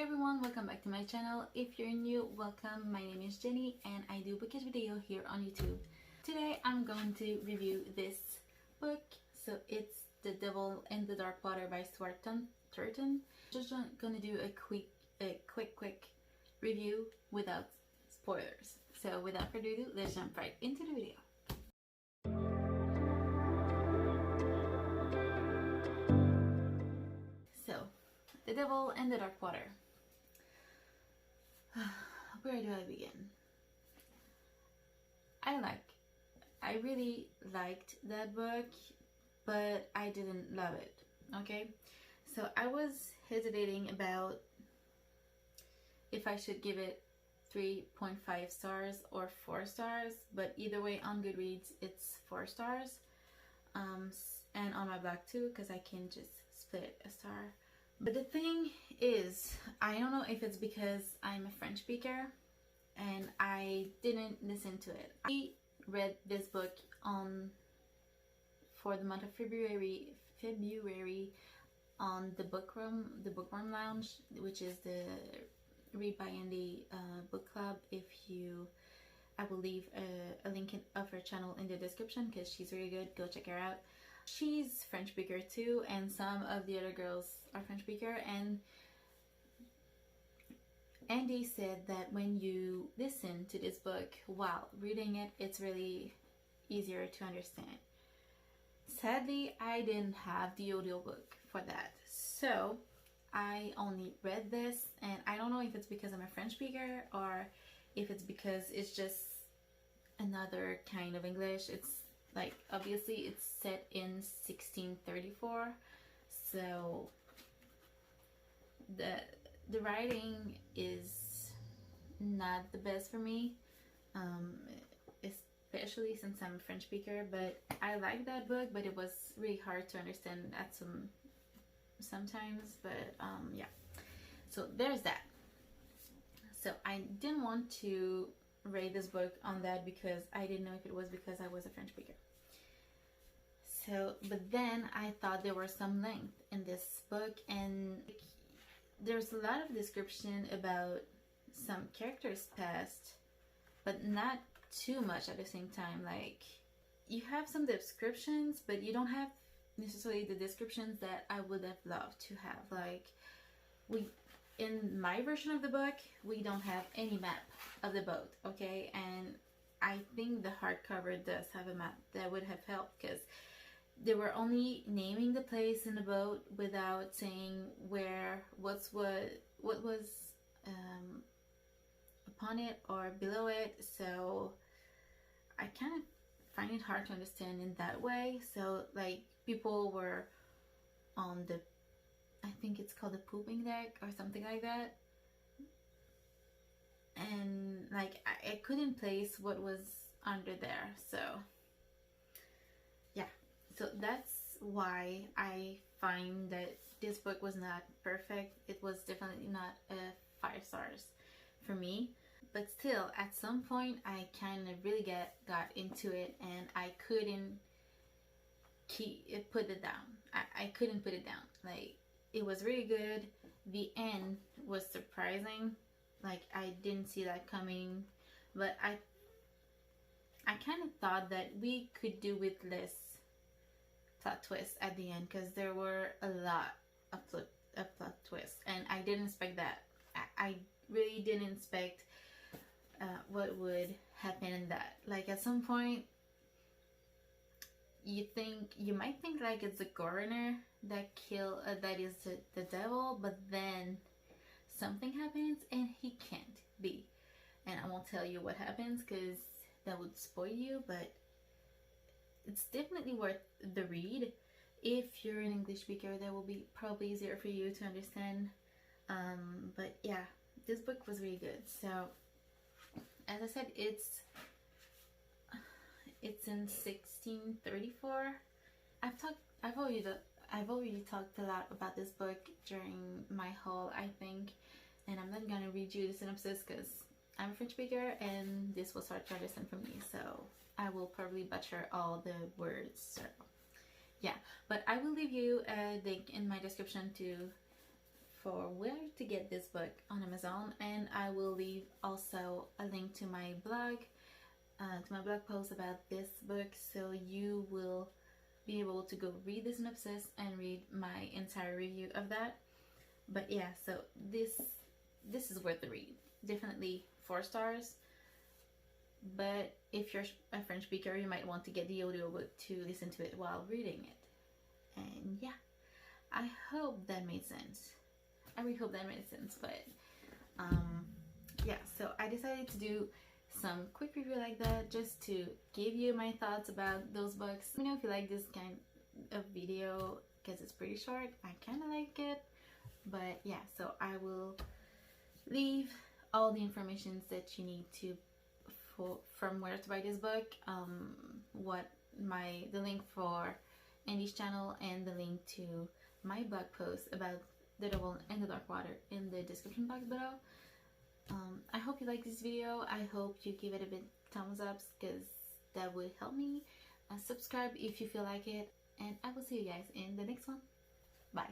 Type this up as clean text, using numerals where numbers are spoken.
everyone, welcome back to my channel. If you're new, welcome. My name is Jenny and I do bookish video here on YouTube. Today I'm going to review this book. So it's The Devil in the Dark Water by Stuart Turton. Just gonna do a quick review without spoilers. So without further ado, let's jump right into the video. So, The Devil in the Dark Water. Where do I begin? I really liked that book, but I didn't love it. Okay, so I was hesitating about if I should give it 3.5 stars or 4 stars, but either way on Goodreads it's 4 stars, and on my blog too, because I can just split a star. But the thing is, I don't know if it's because I'm a French speaker and I didn't listen to it. I read this book for the month of February on the Bookworm Lounge, which is the Read by Andy book club. I will leave a link of her channel in the description because she's really good. Go check her out. She's French speaker too, and some of the other girls are French speaker, and Andy said that when you listen to this book while reading it, it's really easier to understand. Sadly, I didn't have the audiobook for that, so I only read this, and I don't know if it's because I'm a French speaker or if it's because it's just another kind of English. It's like, obviously it's set in 1634, so the writing is not the best for me, especially since I'm a French speaker. But I like that book, but it was really hard to understand at sometimes. But yeah, so there's that. So I didn't want to rate this book on that because I didn't know if it was because I was a French speaker. So, but then I thought there was some length in this book, and there's a lot of description about some characters' past, but not too much at the same time. Like, you have some descriptions, but you don't have necessarily the descriptions that I would have loved to have. Like, in my version of the book, we don't have any map of the boat, okay? And I think the hardcover does have a map that would have helped, because they were only naming the place in the boat without saying what was upon it or below it. So I kind of find it hard to understand in that way. So like, people were on the, I think it's called the pooping deck or something like that, and like I couldn't place what was under there. So yeah, so that's why I find that this book was not perfect. It was definitely not a 5 stars for me, but still at some point I kind of really got into it, and I couldn't put it down. I couldn't put it down. Like, it was really good. The end was surprising. Like, I didn't see that coming, but I kind of thought that we could do with less plot twists at the end, because there were a lot of plot twists, and I didn't expect that. I really didn't expect what would happen in that. Like, at some point you might think like it's the coroner that is the devil, but then something happens and he can't be, and I won't tell you what happens because that would spoil you, but it's definitely worth the read. If you're an English speaker, that will be probably easier for you to understand. But yeah, this book was really good. So as I said, it's in 1634. I've already talked a lot about this book during my haul, I think, and I'm not gonna read you the synopsis because I'm a French speaker and this was hard to understand for me, so I will probably butcher all the words. So yeah, but I will leave you a link in my description for where to get this book leave also a link to my blog, post about this book, so you will be able to go read the synopsis and read my entire review of that. But yeah, so this is worth the read. Definitely 4 stars. But if you're a French speaker, you might want to get the audiobook to listen to it while reading it. And yeah, I hope that made sense. I really hope that made sense. But yeah, so I decided to do some quick review like that, just to give you my thoughts about those books. Let me know if you like this kind of video, because it's pretty short. I kind of like it. But yeah, so I will leave all the information that you need to from where to buy this book, the link for Andy's channel, and the link to my blog post about The Devil and the Dark Water in the description box below. I hope you like this video. I hope you give it a big thumbs up, because that would help me. Subscribe if you feel like it, and I will see you guys in the next one. Bye.